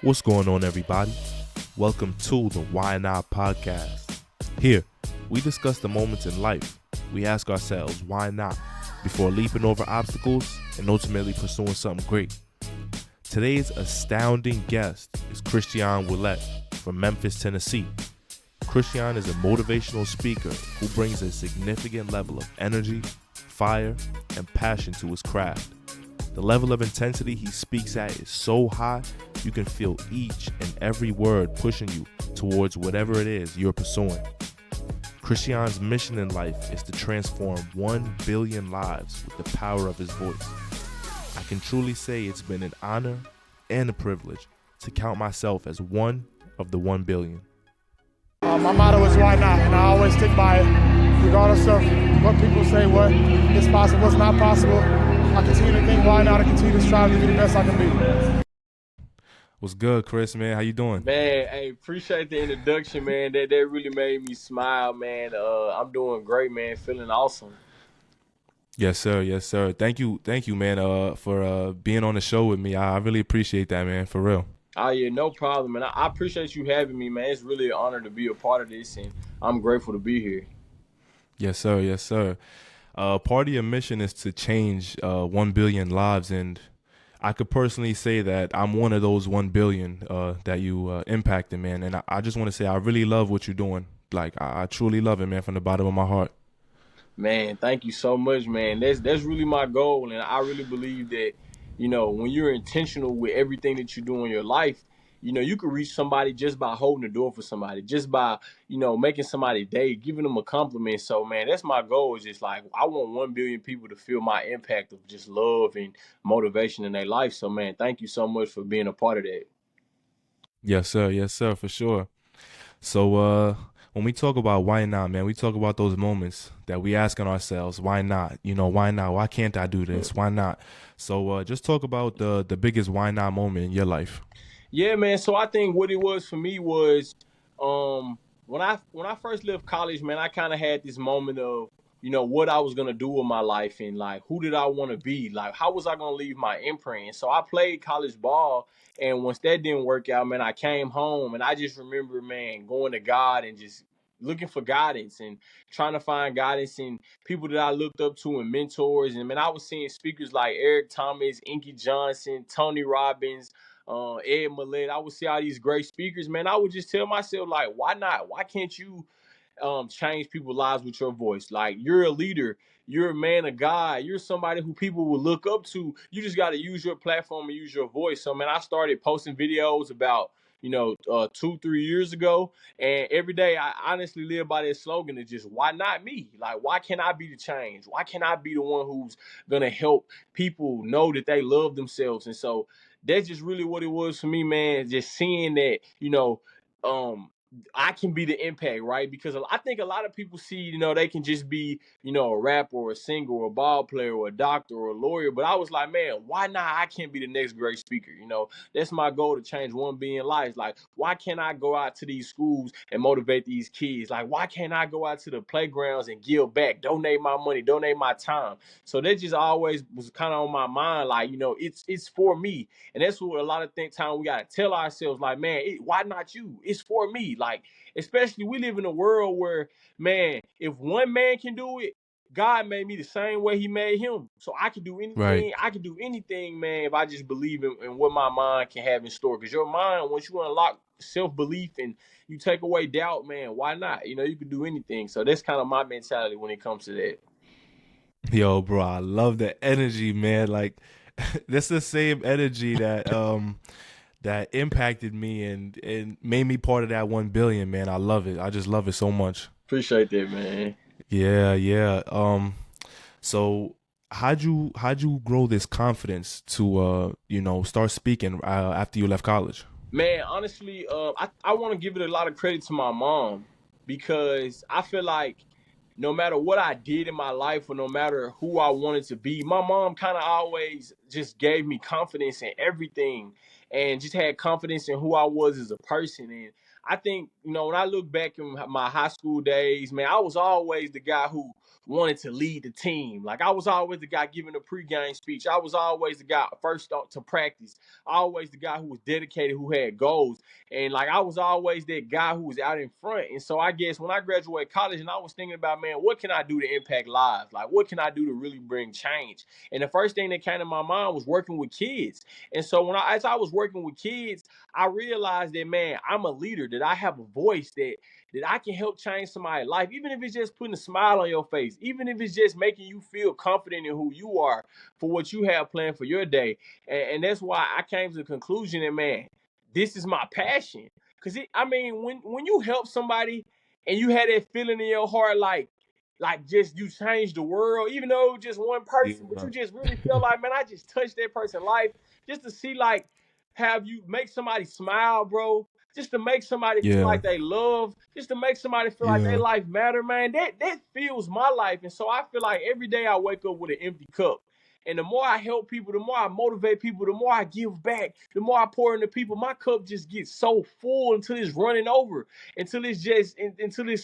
What's going on, everybody? Welcome to the Why Not podcast. Here, we discuss the moments in life. We ask ourselves, why not? Before leaping over obstacles and ultimately pursuing something great. Today's astounding guest is Christion Willet from Memphis, Tennessee. Christion is a motivational speaker who brings a significant level of energy, fire, and passion to his craft. The level of intensity he speaks at is so high, you can feel each and every word pushing you towards whatever it is you're pursuing. Christion's mission in life is to transform 1 billion lives with the power of his voice. I can truly say it's been an honor and a privilege to count myself as one of the 1 billion. My motto is why not, and I always stick by it, regardless of what people say, what is possible, what's not possible. I continue to think why not, I continue to strive to be the best I can be. What's good, Chris, man? How you doing? Man, hey, appreciate the introduction, man. That really made me smile, man. I'm doing great, man. Feeling awesome. Yes, sir. Yes, sir. Thank you, man, for being on the show with me. I really appreciate that, man, for real. Oh, yeah, no problem, man. I appreciate you having me, man. It's really an honor to be a part of this, and I'm grateful to be here. Yes, sir. Yes, sir. Part of your mission is to change 1 billion lives, and I could personally say that I'm one of those 1 billion that you impacted, man. And I just want to say I really love what you're doing. Like, I truly love it, man, from the bottom of my heart. Man, thank you so much, man. That's really my goal, and I really believe that, when you're intentional with everything that you do in your life, you can reach somebody just by holding the door for somebody, just by, making somebody day, giving them a compliment. So, man, that's my goal. Is just like I want 1 billion people to feel my impact of just love and motivation in their life. So, man, thank you so much for being a part of that. Yes, sir. Yes, sir, for sure. So when we talk about why not, man, we talk about those moments that we asking ourselves, why not? Why not? Why can't I do this? Why not? So just talk about the biggest why not moment in your life. Yeah, man. So I think what it was for me was when I first left college, man, I kind of had this moment of, what I was gonna do with my life and like who did I want to be? Like how was I gonna leave my imprint? And so I played college ball, and once that didn't work out, man, I came home and I just remember, man, going to God and just looking for guidance and trying to find guidance in people that I looked up to and mentors. And man, I was seeing speakers like Eric Thomas, Inky Johnson, Tony Robbins, Ed Millett. I would see all these great speakers, man. I would just tell myself, like, why not? Why can't you change people's lives with your voice? Like, you're a leader, you're a man of God, you're somebody who people will look up to. You just got to use your platform and use your voice. So, man, I started posting videos about 2-3 years ago, and every day I honestly live by that slogan. Is just why not me? Like, why can't I be the change? Why can't I be the one who's gonna help people know that they love themselves? And so that's just really what it was for me, man. Just seeing that, um, I can be the impact, right? Because I think a lot of people see, they can just be, a rapper or a singer or a ball player or a doctor or a lawyer. But I was like, man, why not? I can't be the next great speaker. That's my goal, to change 1 billion lives. Like, why can't I go out to these schools and motivate these kids? Like, why can't I go out to the playgrounds and give back, donate my money, donate my time? So that just always was kind of on my mind. Like, it's for me. And that's what a lot of time we got to tell ourselves, like, man, why not you? It's for me. Like, especially we live in a world where, man, if one man can do it, God made me the same way he made him. So I can do Right. anything. I can do anything, man, if I just believe in what my mind can have in store. Because your mind, once you unlock self-belief and you take away doubt, man, why not? You can do anything. So that's kind of my mentality when it comes to that. Yo, bro, I love the energy, man. Like that's the same energy that impacted me and made me part of that 1 billion, man. I love it. I just love it so much. Appreciate that, man. Yeah, yeah. So how'd you grow this confidence to start speaking after you left college? Man, honestly, I want to give it a lot of credit to my mom, because I feel like no matter what I did in my life or no matter who I wanted to be, my mom kind of always just gave me confidence in everything, and just had confidence in who I was as a person. And I think, when I look back in my high school days, man, I was always the guy who wanted to lead the team. Like, I was always the guy giving a pregame speech. I was always the guy first to practice. Always the guy who was dedicated, who had goals. And like, I was always that guy who was out in front. And so I guess when I graduated college and I was thinking about, man, what can I do to impact lives? Like, what can I do to really bring change? And the first thing that came to my mind was working with kids. And so as I was working with kids, I realized that, man, I'm a leader, that I have a voice, that I can help change somebody's life, even if it's just putting a smile on your face, even if it's just making you feel confident in who you are for what you have planned for your day. And that's why I came to the conclusion that, man, this is my passion. Because, when you help somebody and you had that feeling in your heart, like just you changed the world, even though just one person, but you just really feel like, man, I just touched that person's life, just to see, like, have you make somebody smile, bro, just to make somebody feel like they love, just to make somebody feel like their life matter, man, that fuels my life. And so I feel like every day I wake up with an empty cup. And the more I help people, the more I motivate people, the more I give back, the more I pour into people, my cup just gets so full until it's running over, until it's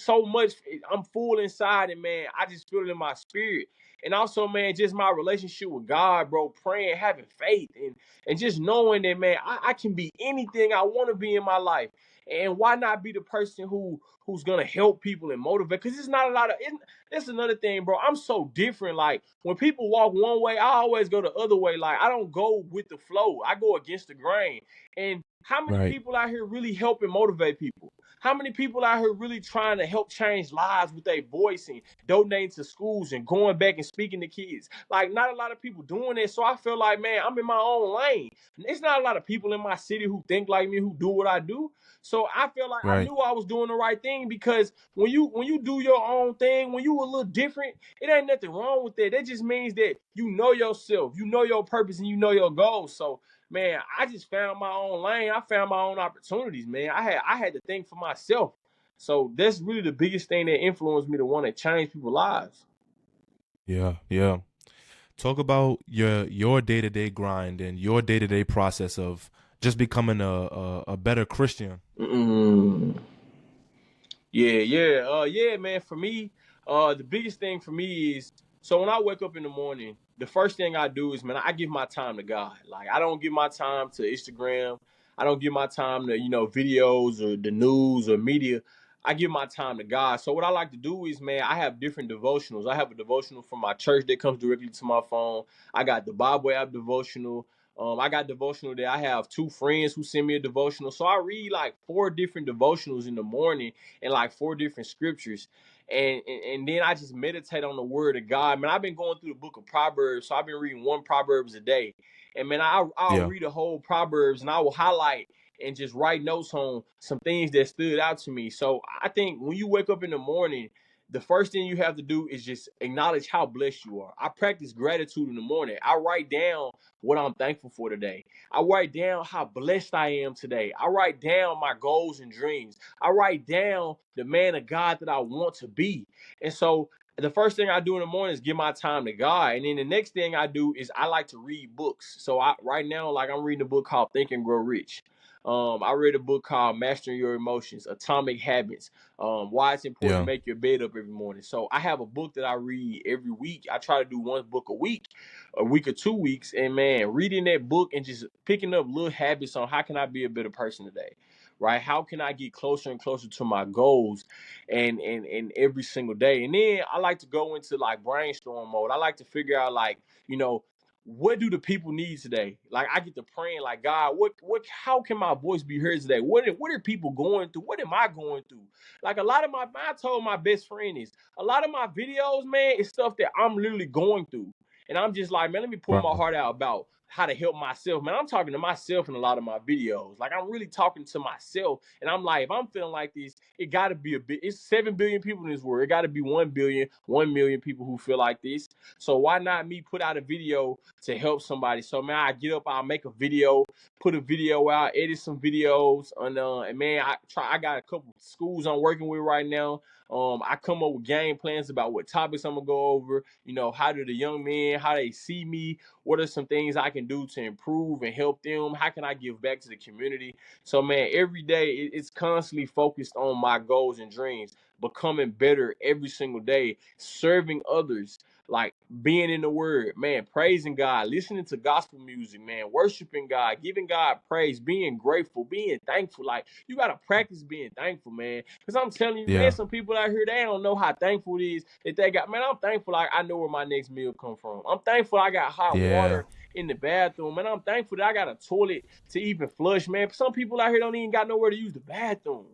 so much, I'm full inside, and man, I just feel it in my spirit. And also, man, just my relationship with God, bro, praying, having faith, and just knowing that, man, I can be anything I want to be in my life. And why not be the person who's gonna help people and motivate? Because it's not a lot of that's another thing, bro. I'm so different. Like, when people walk one way, I always go the other way. Like, I don't go with the flow. I go against the grain. And how many people out here really help and motivate people? How many people out here really trying to help change lives with their voice and donating to schools and going back and speaking to kids? Like, not a lot of people doing it. So I feel like, man, I'm in my own lane. It's not a lot of people in my city who think like me, who do what I do. So I feel like I knew I was doing the right thing, because when you do your own thing, when you a little different, it ain't nothing wrong with that. That just means that you know yourself, you know your purpose, and you know your goals. So, man, I just found my own lane. I found my own opportunities, man. I had to think for myself. So that's really the biggest thing that influenced me to want to change people's lives. Yeah. Talk about your day-to-day grind and your day-to-day process of just becoming a better Christian. Yeah, man. For me, the biggest thing for me is, so when I wake up in the morning, the first thing I do is, man, I give my time to God. Like, I don't give my time to Instagram. I don't give my time to, videos or the news or media. I give my time to God. So what I like to do is, man, I have different devotionals. I have a devotional from my church that comes directly to my phone. I got the Bible app devotional. I got devotional that I have 2 friends who send me a devotional. So I read like 4 different devotionals in the morning, and like 4 different scriptures. And then I just meditate on the word of God. Man, I've been going through the book of Proverbs. So I've been reading 1 Proverbs a day. And man, I'll read the whole Proverbs, and I will highlight and just write notes on some things that stood out to me. So I think when you wake up in the morning, the first thing you have to do is just acknowledge how blessed you are. I practice gratitude in the morning. I write down what I'm thankful for today. I write down how blessed I am today. I write down my goals and dreams. I write down the man of God that I want to be. And so the first thing I do in the morning is give my time to God. And then the next thing I do is I like to read books. So right now, like, I'm reading a book called Think and Grow Rich. I read a book called Mastering Your Emotions, Atomic Habits, why it's important to make your bed up every morning. So I have a book that I read every week. I try to do 1 book a week or 2 weeks. And man, reading that book and just picking up little habits on how can I be a better person today, right? How can I get closer and closer to my goals and every single day? And then I like to go into like brainstorm mode. I like to figure out, like, what do the people need today? Like, I get to praying, like, God, how can my voice be heard today? What are people going through? What am I going through? Like, I told my best friend is, a lot of my videos, man, is stuff that I'm literally going through. And I'm just like, man, let me pour my heart out about how to help myself. Man, I'm talking to myself in a lot of my videos. Like, I'm really talking to myself. And I'm like, if I'm feeling like this, it got to be it's 7 billion people in this world. It got to be 1 million people who feel like this. So why not me put out a video to help somebody? So, man, I get up, I'll make a video, put a video out, edit some videos. And man, I got a couple schools I'm working with right now. I come up with game plans about what topics I'm gonna go over. How do the young men, how they see me? What are some things I can do to improve and help them? How can I give back to the community? So, man, every day it's constantly focused on my goals and dreams, becoming better every single day, serving others, like being in the word, man, praising God, listening to gospel music, man, worshiping God, giving God praise, being grateful, being thankful. Like, you got to practice being thankful, man. Because I'm telling you, man, Yeah. some people out here, they don't know how thankful it is that they got. Man, I'm thankful like I know where my next meal come from. I'm thankful I got hot Yeah. water in the bathroom, and I'm thankful that I got a toilet to even flush, man. Some people out here don't even got nowhere to use the bathroom.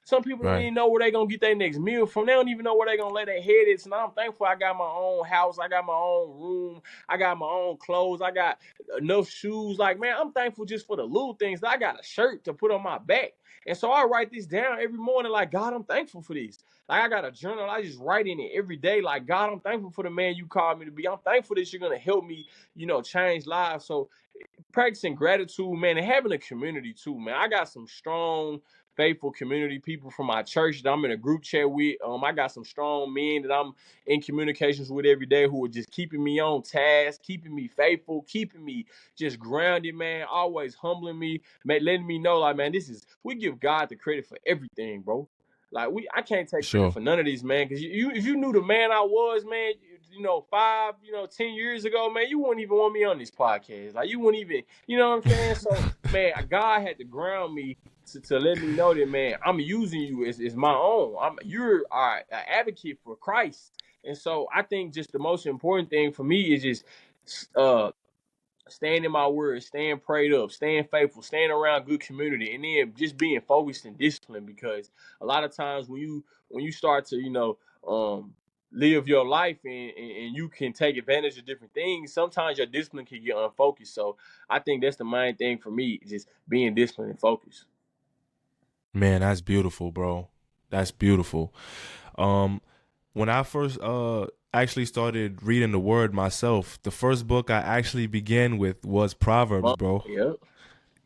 Some people don't Right. even know where they gonna get their next meal from. They don't even know where they gonna lay their head at. So now I'm thankful I got my own house. I got my own room. I got my own clothes. I got enough shoes. Like, man, I'm thankful just for the little things. I got a shirt to put on my back. And so I write this down every morning, like, God, I'm thankful for this. Like, I got a journal. I just write in it every day. Like, God, I'm thankful for the man you called me to be. I'm thankful that you're gonna help me, change lives. So practicing gratitude, man, and having a community too, man. I got some strong, faithful community people from my church that I'm in a group chat with. I got some strong men that I'm in communications with every day who are just keeping me on task, keeping me faithful, keeping me just grounded, man, always humbling me, man, letting me know, like, man, we give God the credit for everything, bro. Like, I can't take credit Sure. for none of these, man, because if you knew the man I was, man, 5, 10 years ago, man, you wouldn't even want me on this podcast. Like, you wouldn't even, you know what I'm saying? So, man, God had to ground me to let me know that, man, I'm using you as my own. You're an advocate for Christ. And so I think just the most important thing for me is just uh staying in my word, staying prayed up, staying faithful, staying around good community, and then just being focused and disciplined. Because a lot of times when you start to live your life and you can take advantage of different things, sometimes your discipline can get unfocused. So I think that's the main thing for me, just being disciplined and focused. Man, that's beautiful, bro. That's beautiful. Um, when I first actually started reading the word myself, the first book I actually began with was Proverbs, bro. Yeah.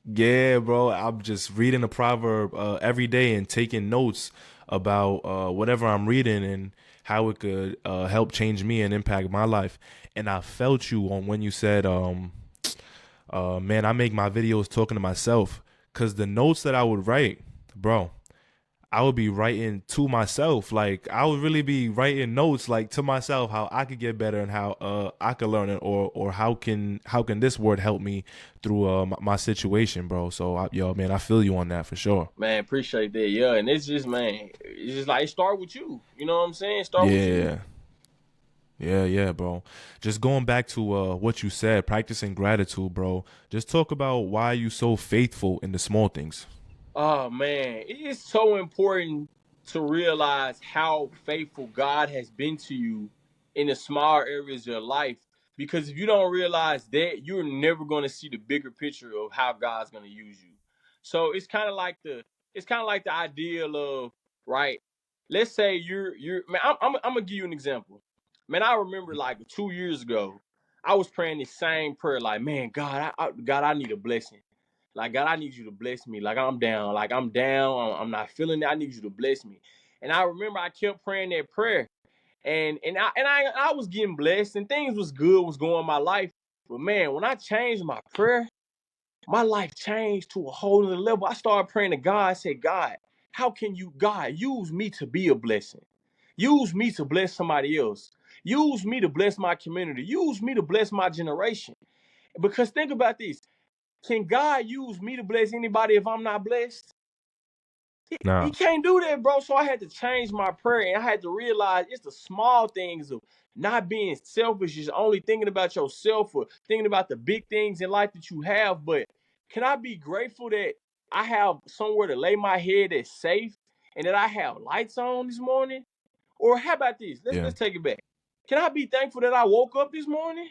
Yeah, bro. I'm just reading a proverb every day and taking notes about whatever I'm reading and how it could help change me and impact my life. And I felt you on when you said, man, I make my videos talking to myself, because the notes that I would write, bro, I would be writing to myself. Like, I would really be writing notes like to myself, how I could get better and how I could learn it, or how can this word help me through my situation, bro. So yo, man, I feel you on that for sure. Man, appreciate that. Yeah, and it's just, man, it's just like, start with you. You know what I'm saying? Start with you. Yeah. Yeah, bro. Just going back to what you said, practicing gratitude, bro. Just talk about why you so faithful in the small things. Oh man, it is so important to realize how faithful God has been to you in the small areas of your life. Because if you don't realize that, you're never going to see the bigger picture of how God's going to use you. So it's kind of like the ideal of, right. Let's say you're man. I'm gonna give you an example. Man, I remember like 2 years ago, I was praying this same prayer, like, man, God, I need a blessing. Like, God, I need you to bless me. Like, I'm down. Like, I'm down. I'm not feeling it. I need you to bless me. And I remember I kept praying that prayer. And I was getting blessed and things was good, was going my life. But man, when I changed my prayer, my life changed to a whole other level. I started praying to God. I said, God, how can you, God, use me to be a blessing? Use me to bless somebody else. Use me to bless my community. Use me to bless my generation. Because think about this. Can God use me to bless anybody if I'm not blessed? He Nah. can't do that, bro. So I had to change my prayer, and I had to realize it's the small things of not being selfish, just only thinking about yourself or thinking about the big things in life that you have. But can I be grateful that I have somewhere to lay my head that's safe and that I have lights on this morning? Or how about this? Yeah. Let's take it back. Can I be thankful that I woke up this morning?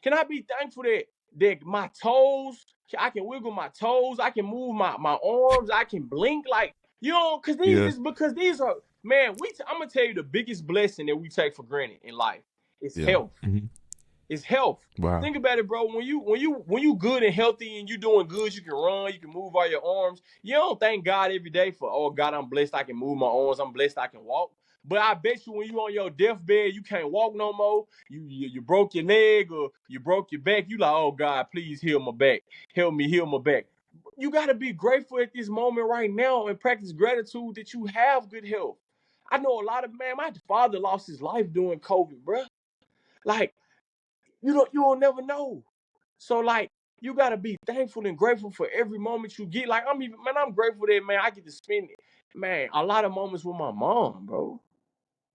Can I be thankful that my toes, I can wiggle my toes, I can move my arms, I can blink, like, because Yeah. these are, man, I'm gonna tell you the biggest blessing that we take for granted in life is Yeah. health. It's health. Wow. Think about it, bro. When you good and healthy and you doing good, you can run, you can move all your arms. You don't thank God every day for, oh God, I'm blessed, I can move my arms, I'm blessed, I can walk. But I bet you when you on your deathbed, you can't walk no more. You broke your leg or you broke your back. You like, oh God, please heal my back. Help me heal my back. You got to be grateful at this moment right now and practice gratitude that you have good health. I know a lot of, man, my father lost his life during COVID, bro. Like, you'll never know. So like, you gotta be thankful and grateful for every moment you get. Like, I'm grateful that, man, I get to spend, man, a lot of moments with my mom, bro.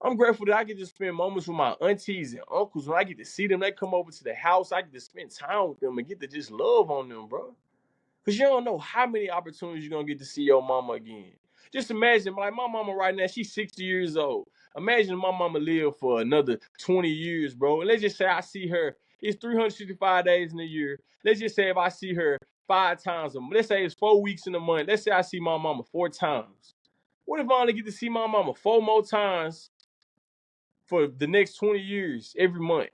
I'm grateful that I get to spend moments with my aunties and uncles. When I get to see them, they come over to the house. I get to spend time with them and get to just love on them, bro. Because you don't know how many opportunities you're going to get to see your mama again. Just imagine, like my mama right now, she's 60 years old. Imagine my mama live for another 20 years, bro. And let's just say I see her, it's 365 days in a year. Let's just say if I see her 5 times a month, let's say it's 4 weeks in a month. Let's say I see my mama 4 times. What if I only get to see my mama 4 more times for the next 20 years every month?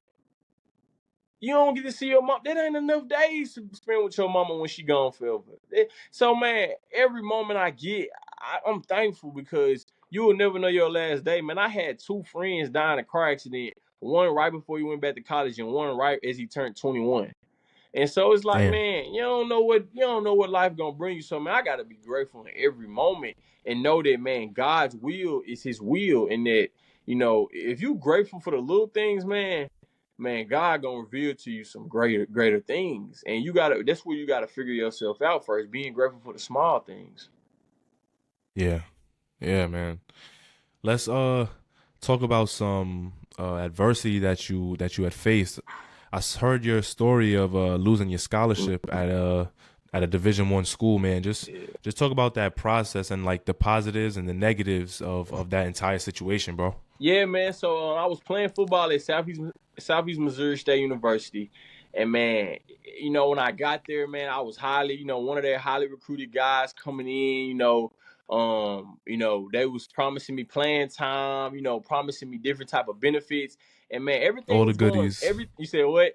You don't get to see your mom. That ain't enough days to spend with your mama when she gone forever. So, man, every moment I get, I'm thankful because you will never know your last day. Man, I had 2 friends die in a car accident. One right before he went back to college and one right as he turned 21. And so it's like, Damn. man, you don't know what life gonna bring you. So, man, I gotta be grateful in every moment and know that, man, God's will is his will. And that, if you grateful for the little things, man, God gonna reveal to you some greater things. And that's where you gotta figure yourself out first, being grateful for the small things. Yeah. Yeah, man. Let's talk about some adversity that you had faced. I heard your story of losing your scholarship at a Division I school, man. Just talk about that process and like the positives and the negatives of that entire situation, bro. Yeah, man. So I was playing football at Southeast Missouri State University, and man, when I got there, man, I was one of their highly recruited guys coming in. They was promising me playing time. Promising me different type of benefits, and man, everything All the was going. goodies. You said what?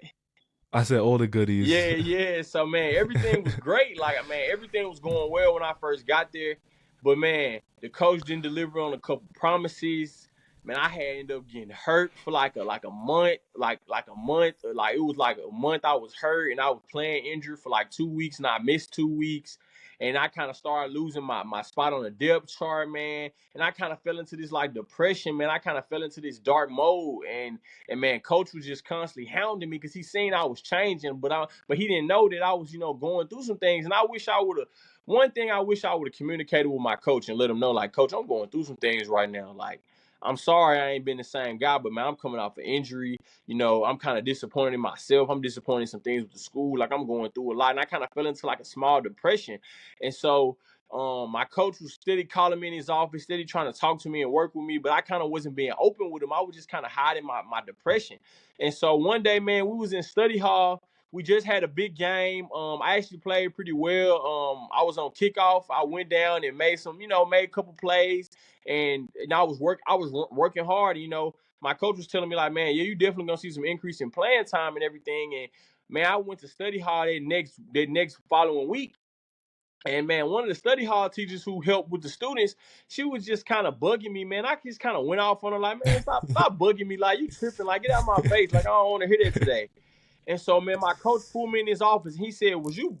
I said all the goodies. Yeah. So man, everything was great. Like, man, everything was going well when I first got there. But man, the coach didn't deliver on a couple promises. Man, I had ended up getting hurt for like a month, like a month. Like, it was like a month I was hurt and I was playing injured for like 2 weeks and I missed 2 weeks. And I kind of started losing my spot on the depth chart, man. And I kind of fell into this like depression, man. I kind of fell into this dark mode. And man, coach was just constantly hounding me because he seen I was changing, but he didn't know that I was, going through some things. And I wish I would have. One thing I wish I would have communicated with my coach and let him know, like, Coach, I'm going through some things right now. Like, I'm sorry I ain't been the same guy, but man, I'm coming off an injury. I'm kind of disappointed in myself. I'm disappointed in some things with the school. Like, I'm going through a lot, and I kind of fell into like a small depression. And so my coach was steady calling me in his office, steady trying to talk to me and work with me, but I kind of wasn't being open with him. I was just kind of hiding my depression. And so one day, man, we was in study hall. We just had a big game. I actually played pretty well. I was on kickoff. I went down and made a couple plays, and I was working hard. My coach was telling me like, man, yeah, you definitely gonna see some increase in playing time and everything. And man, I went to study hall that next following week. And man, one of the study hall teachers who helped with the students, she was just kind of bugging me, man. I just kind of went off on her like, man, stop bugging me. Like, you tripping. Like, get out of my face. Like, I don't want to hear that today. And so, man, my coach pulled me in his office. He said, was you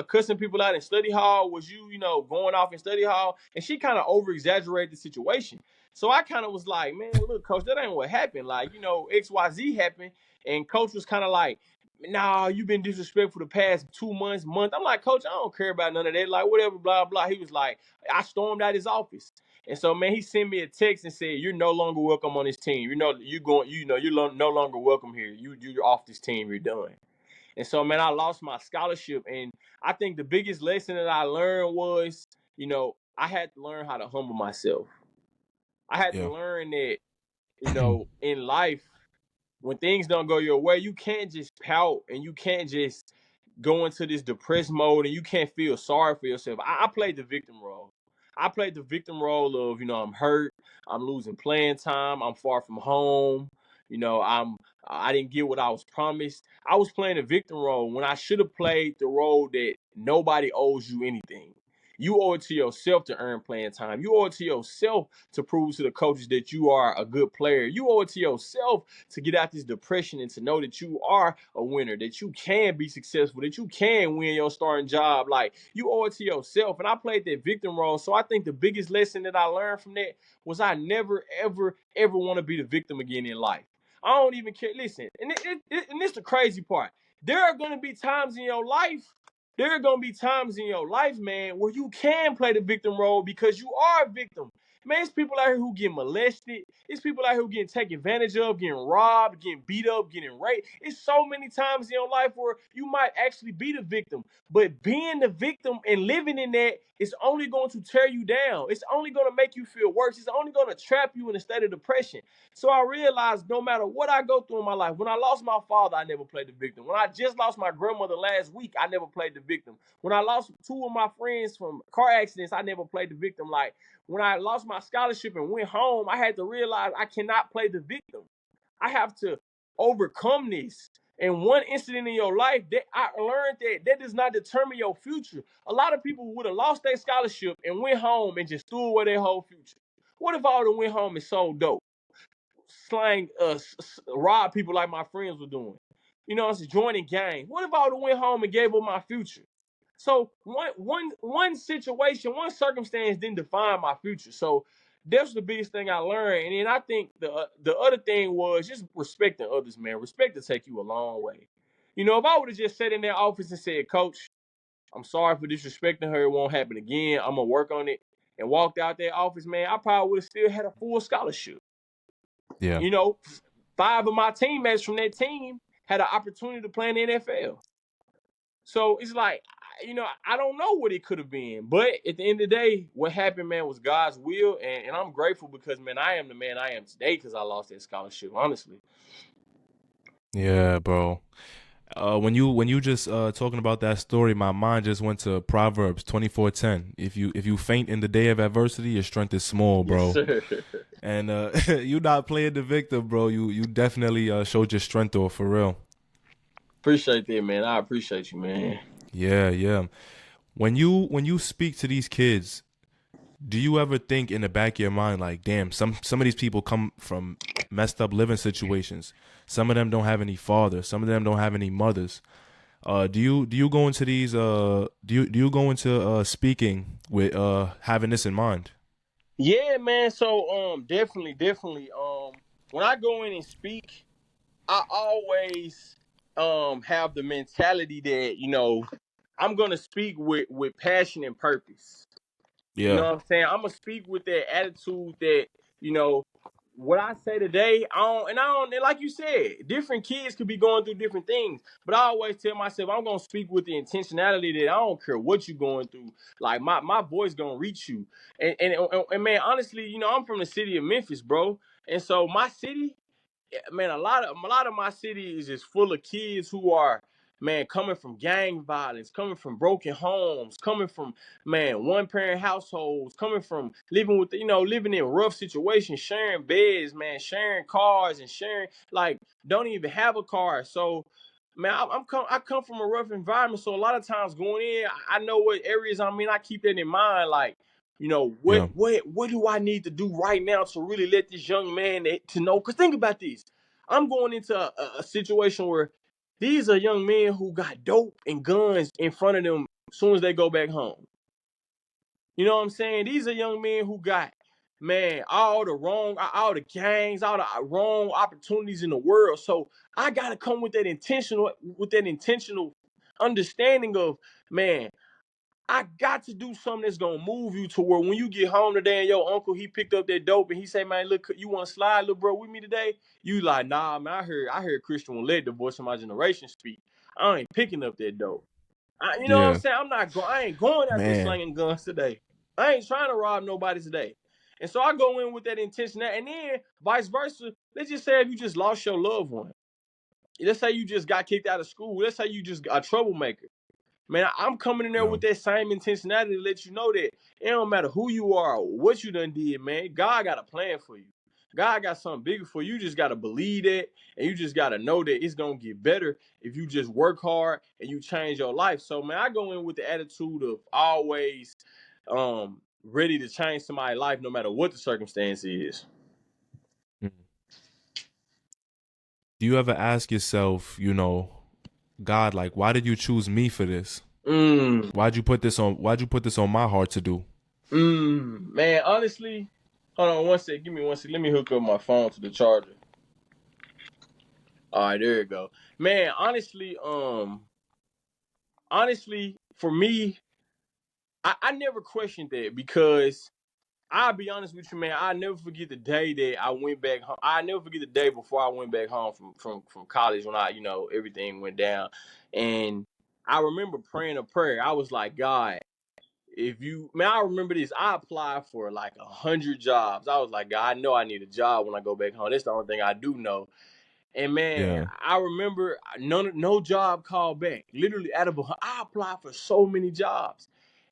cussing people out in study hall? Was you, going off in study hall? And she kind of over-exaggerated the situation. So I kind of was like, man, look, coach, that ain't what happened. Like, XYZ happened. And coach was kind of like, nah, you've been disrespectful the past 2 months, month. I'm like, coach, I don't care about none of that. Like, whatever, blah, blah. He was like, I stormed out his office. And so, man, he sent me a text and said, you're no longer welcome on this team. You're no longer welcome here. You're off this team. You're done. And so, man, I lost my scholarship. And I think the biggest lesson that I learned was, I had to learn how to humble myself. I had to learn that, in life, when things don't go your way, you can't just pout and you can't just go into this depressed mode and you can't feel sorry for yourself. I played the victim role. I played the victim role of, I'm hurt, I'm losing playing time, I'm far from home, I didn't get what I was promised. I was playing the victim role when I should have played the role that nobody owes you anything. You owe it to yourself to earn playing time. You owe it to yourself to prove to the coaches that you are a good player. You owe it to yourself to get out this depression and to know that you are a winner, that you can be successful, that you can win your starting job. Like, you owe it to yourself. And I played that victim role. So I think the biggest lesson that I learned from that was I never, ever, ever want to be the victim again in life. I don't even care. Listen, and this is the crazy part. There are going to be times in your life, man, where you can play the victim role because you are a victim. Man, it's people out here who get molested. It's people out here who getting taken advantage of, getting robbed, getting beat up, getting raped. It's so many times in your life where you might actually be the victim. But being the victim and living in that is only going to tear you down. It's only going to make you feel worse. It's only going to trap you in a state of depression. So I realized no matter what I go through in my life, when I lost my father, I never played the victim. When I just lost my grandmother last week, I never played the victim. When I lost two of my friends from car accidents, I never played the victim. Like, when I lost my scholarship and went home, I had to realize I cannot play the victim. I have to overcome this. And one incident in your life, that I learned that does not determine your future. A lot of people would have lost their scholarship and went home and just threw away their whole future. What if I would have went home and sold dope, slang, rob people like my friends were doing? You know, it's joining gangs. What if I would have went home and gave up my future? So one situation, one circumstance didn't define my future. So that's the biggest thing I learned. And then I think the other thing was just respecting others, man. Respect to take you a long way. You know, if I would have just sat in their office and said, Coach, I'm sorry for disrespecting her. It won't happen again. I'm gonna work on it, and walked out their office, man, I probably would have still had a full scholarship. Yeah. You know, 5 of my teammates from that team had an opportunity to play in the NFL. So it's like, you know, I don't know what it could have been. But at the end of the day, what happened, man, was God's will. And I'm grateful because, man, I am the man I am today because I lost that scholarship, honestly. Yeah, bro. When you just talking about that story, my mind just went to Proverbs 24:10. If you faint in the day of adversity, your strength is small, bro. Yes, sir. And you not playing the victim, bro. You definitely showed your strength off for real. Appreciate that, man. I appreciate you, man. Yeah. When you speak to these kids, do you ever think in the back of your mind like, damn, some of these people come from messed up living situations. Some of them don't have any fathers. Some of them don't have any mothers. Do you go into these do you go into speaking with having this in mind? Yeah, man. So definitely. When I go in and speak, I always have the mentality that, you know, I'm gonna speak with passion and purpose. You know Yeah. what I'm saying? I'm gonna speak with that attitude that, you know, what I say today, and like you said, different kids could be going through different things. But I always tell myself I'm gonna speak with the intentionality that I don't care what you're going through. Like, my voice gonna reach you. And man, honestly, you know, I'm from the city of Memphis, bro. And so my city, man, a lot of my city is just full of kids who are, man, coming from gang violence, coming from broken homes, coming from, man, one parent households, coming from living in rough situations, sharing beds, man, sharing cars and sharing, like, don't even have a car. So, man, I come from a rough environment. So a lot of times going in, I know what areas I'm in. I keep that in mind, like, you know, Yeah. what do I need to do right now to really let this young man to know? Because think about this. I'm going into a situation where these are young men who got dope and guns in front of them as soon as they go back home. You know what I'm saying? These are young men who got, man, all the gangs, all the wrong opportunities in the world. So I gotta come with that intentional understanding of, man, I got to do something that's gonna move you to where when you get home today and your uncle, he picked up that dope and he say, man, look, you want to slide, little bro, with me today? You like, nah, man, I heard Christion Willet, the voice of my generation, speak. I ain't picking up that dope. You know what I'm Yeah. saying? I ain't going out there Man. slinging guns today. I ain't trying to rob nobody today. And so I go in with that intention. And then vice versa, let's just say if you just lost your loved one. Let's say you just got kicked out of school. Let's say you just a troublemaker. Man, I'm coming in there Yeah. with that same intentionality to let you know that it don't matter who you are or what you done did, man. God got a plan for you. God got something bigger for you. You just got to believe that, and you just got to know that it's going to get better if you just work hard and you change your life. So, man, I go in with the attitude of always, ready to change somebody's life no matter what the circumstance is. Mm. Do you ever ask yourself, God, like, why did you choose me for this? Why'd you put this on my heart to do? Man, honestly, hold on one sec. Give me 1 sec. Let me hook up my phone to the charger. All right, there you go. Man, honestly, for me, I never questioned that because I'll be honest with you, man. I never forget the day that I went back home. I never forget the day before I went back home from college when everything went down. And I remember praying a prayer. I was like, God, I remember this. I applied for like 100 jobs. I was like, God, I know I need a job when I go back home. That's the only thing I do know. And man, Yeah. I remember no job called back. Literally I applied for so many jobs.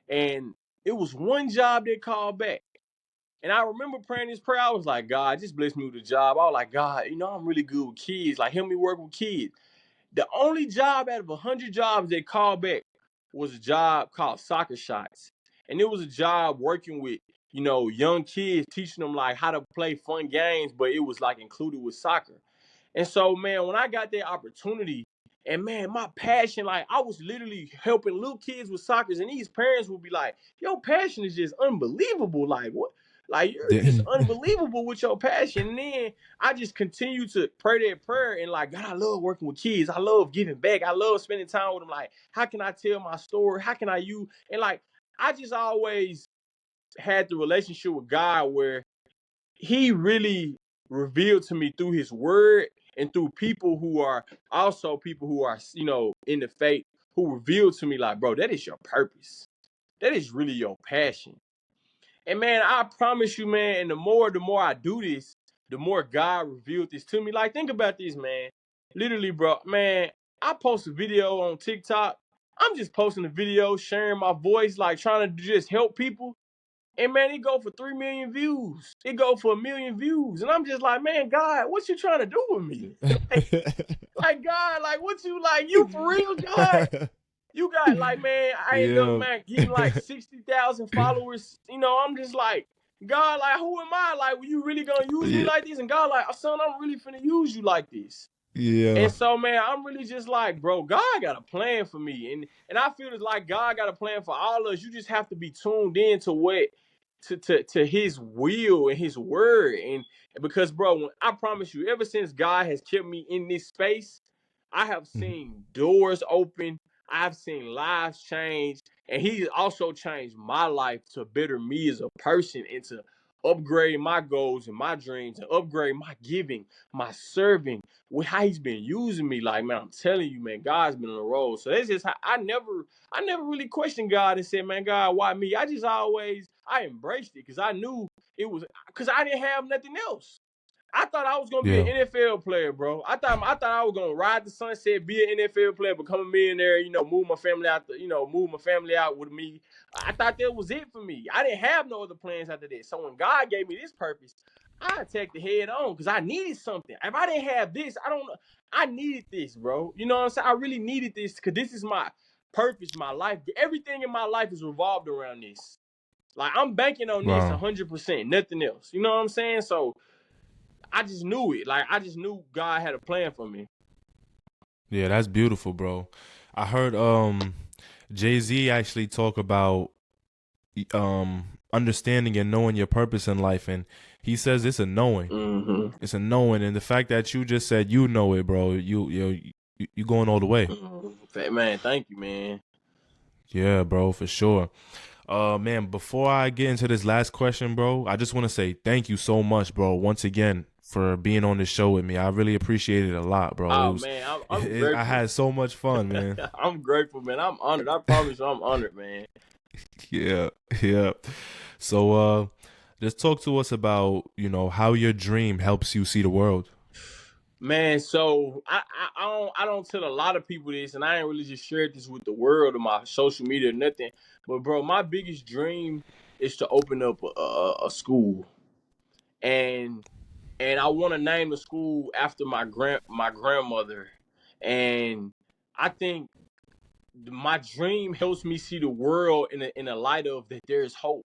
And it was one job that called back. And I remember praying this prayer. I was like, God, just bless me with a job. I was like, God, I'm really good with kids. Like, help me work with kids. The only job out of 100 jobs that called back was a job called Soccer Shots. And it was a job working with, young kids, teaching them like how to play fun games, but it was like included with soccer. And so, man, when I got that opportunity, and man, my passion, like I was literally helping little kids with soccer, and these parents would be like, your passion is just unbelievable. Like, what? Like, you're just unbelievable with your passion. And then I just continue to pray that prayer and like, God, I love working with kids. I love giving back. I love spending time with them. Like, how can I tell my story? How can I use? And like, I just always had the relationship with God where he really revealed to me through his word and through people who are in the faith, who revealed to me like, bro, that is your purpose. That is really your passion. And man, I promise you, man, and the more I do this, the more God revealed this to me. Like, think about this, man. Literally, bro, man, I post a video on TikTok. I'm just posting a video, sharing my voice, like trying to just help people. And man, it go for 3 million views. It go for 1 million views. And I'm just like, man, God, what you trying to do with me? like God, like what you like, you for real, God? You got like, man, I end up, Yeah. man, getting like 60,000 followers. I'm just like, God, like, who am I? Like, were you really gonna use me Yeah. like this? And God, like, son, I'm really finna use you like this. Yeah. And so, man, I'm really just like, bro, God got a plan for me. And I feel it's like God got a plan for all of us. You just have to be tuned in to what to his will and his word. And because, bro, I promise you, ever since God has kept me in this space, I have seen doors open. I've seen lives change. And he also changed my life to better me as a person and to upgrade my goals and my dreams and upgrade my giving, my serving, with how he's been using me. Like, man, I'm telling you, man, God's been on the road. So that's just how I never really questioned God and said, man, God, why me? I embraced it because I knew it was because I didn't have nothing else. I thought I was gonna be Yeah. an NFL player, bro. I thought I was gonna ride the sunset, be an NFL player, become a millionaire, move my family out, move my family out with me. I thought that was it for me. I didn't have no other plans after that. So when God gave me this purpose, I attacked the head on because I needed something. If I didn't have this, I don't know. I needed this, bro. You know what I'm saying? I really needed this because this is my purpose, my life. Everything in my life is revolved around this. Like, I'm banking on this Wow. 100%, nothing else. You know what I'm saying? So I just knew it. Like, I just knew God had a plan for me. Yeah, that's beautiful, bro. I heard Jay-Z actually talk about understanding and knowing your purpose in life, and he says it's a knowing. Mm-hmm. It's a knowing, and the fact that you just said you know it, bro, you going all the way. Man, thank you, man. Yeah, bro, for sure. Man, before I get into this last question, bro, I just want to say thank you so much, bro, once again for being on this show with me. I really appreciate it a lot, bro. Oh, man, I'm grateful. I had so much fun, man. I'm grateful, man. I'm honored. I promise you, I'm honored, man. Yeah, yeah. So, just talk to us about, how your dream helps you see the world. Man, so I don't tell a lot of people this, and I ain't really just shared this with the world or my social media or nothing. But bro, my biggest dream is to open up a school, and I want to name the school after my grandmother, and I think my dream helps me see the world in a light of that there's hope,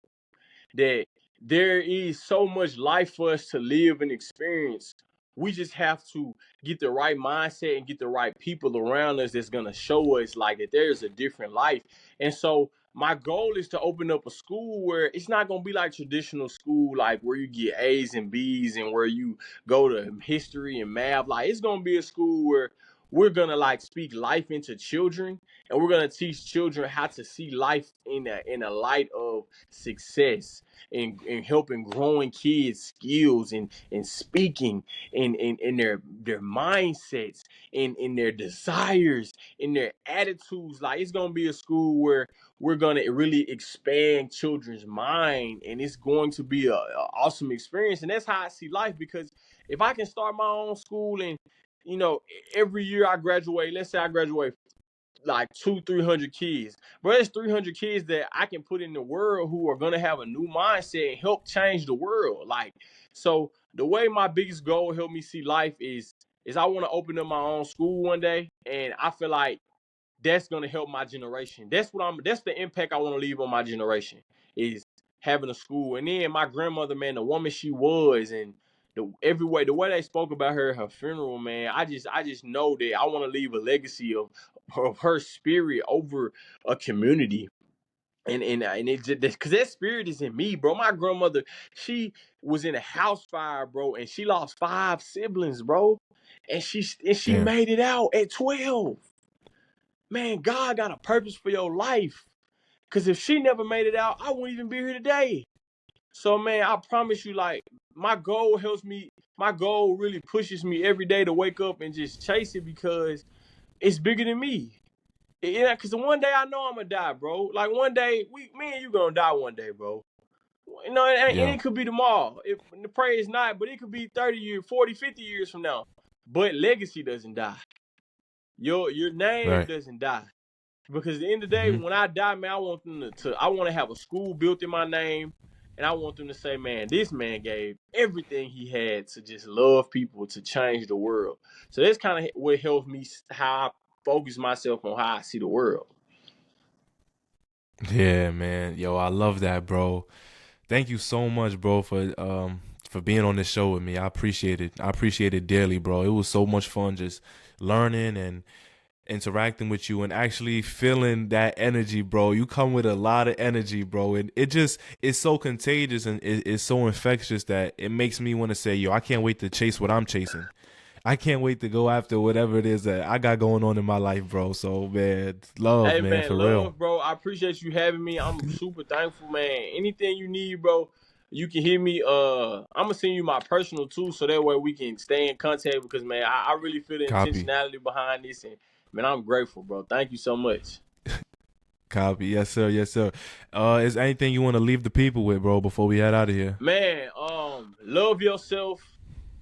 that there is so much life for us to live and experience. We just have to get the right mindset and get the right people around us that's gonna show us like that there's a different life. And so my goal is to open up a school where it's not gonna be like traditional school, like where you get A's and B's and where you go to history and math. Like it's gonna be a school where we're gonna like speak life into children, and we're gonna teach children how to see life in a light of success, and helping growing kids skills and speaking in their mindsets, in their desires, in their attitudes. Like it's gonna be a school where we're gonna really expand children's mind, and it's going to be a awesome experience. And that's how I see life, because if I can start my own school, and you know, every year I graduate, let's say I graduate like 200-300 kids, but it's 300 kids that I can put in the world who are gonna have a new mindset and help change the world. Like, so the way my biggest goal help me see life is I want to open up my own school one day, and I feel like that's gonna help my generation. That's the impact I want to leave on my generation, is having a school. And then my grandmother, man, the woman she was, and the way they spoke about her at her funeral, man, I just know that I want to leave a legacy of her spirit over a community. And it just because that spirit is in me, bro. My grandmother, she was in a house fire, bro, and she lost 5 siblings, bro. And she Damn. made it out at 12. Man, God got a purpose for your life. Cause if she never made it out, I wouldn't even be here today. So man, I promise you, like, my goal really pushes me every day to wake up and just chase it, because it's bigger than me. Yeah, cause one day I know I'm gonna die, bro. Like one day, me and you gonna die one day, bro. You know, and Yeah. it could be tomorrow. Pray it's not, but it could be 30 years, 40, 50 years from now. But legacy doesn't die. Your name Right. doesn't die. Because at the end of the day, Hmm. when I die, man, I want to have a school built in my name, and I want them to say, man, this man gave everything he had to just love people, to change the world. So that's kind of what helps me, how I focus myself on how I see the world. Yeah, man. Yo, I love that, bro. Thank you so much, bro, for being on this show with me. I appreciate it. I appreciate it dearly, bro. It was so much fun just learning and interacting with you and actually feeling that energy, bro. You come with a lot of energy, bro, and it's so contagious, and it's so infectious that it makes me want to say, yo, I can't wait to chase what I'm chasing. I can't wait to go after whatever it is that I got going on in my life, bro. So man, love, Hey, man, man, for real. love, bro. I appreciate you having me. I'm super thankful, man. Anything you need, bro, you can hit me. I'm gonna send you my personal too, so that way we can stay in contact. Because man, I really feel the Copy. intentionality behind this, and man, I'm grateful, bro. Thank you so much. Copy. Yes, sir. Yes, sir. Is anything you want to leave the people with, bro, before we head out of here? Man, love yourself,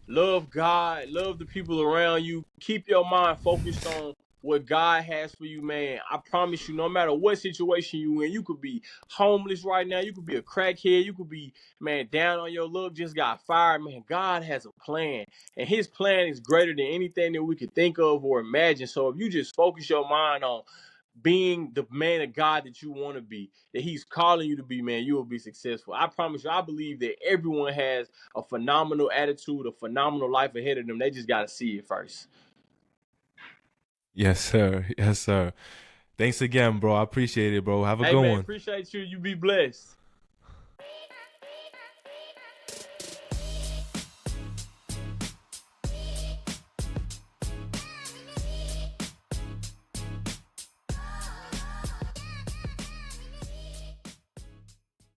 love God, love the people around you. Keep your mind focused on what God has for you, man. I promise you, no matter what situation you in, you could be homeless right now, you could be a crackhead, you could be, man, down on your luck, just got fired, man. God has a plan, and his plan is greater than anything that we could think of or imagine. So if you just focus your mind on being the man of God that you want to be, that he's calling you to be, man, you will be successful. I promise you, I believe that everyone has a phenomenal attitude, a phenomenal life ahead of them. They just got to see it first. Yes, sir. Yes, sir. Thanks again, bro. I appreciate it, bro. Have a Hey, good man, one. appreciate you. You be blessed.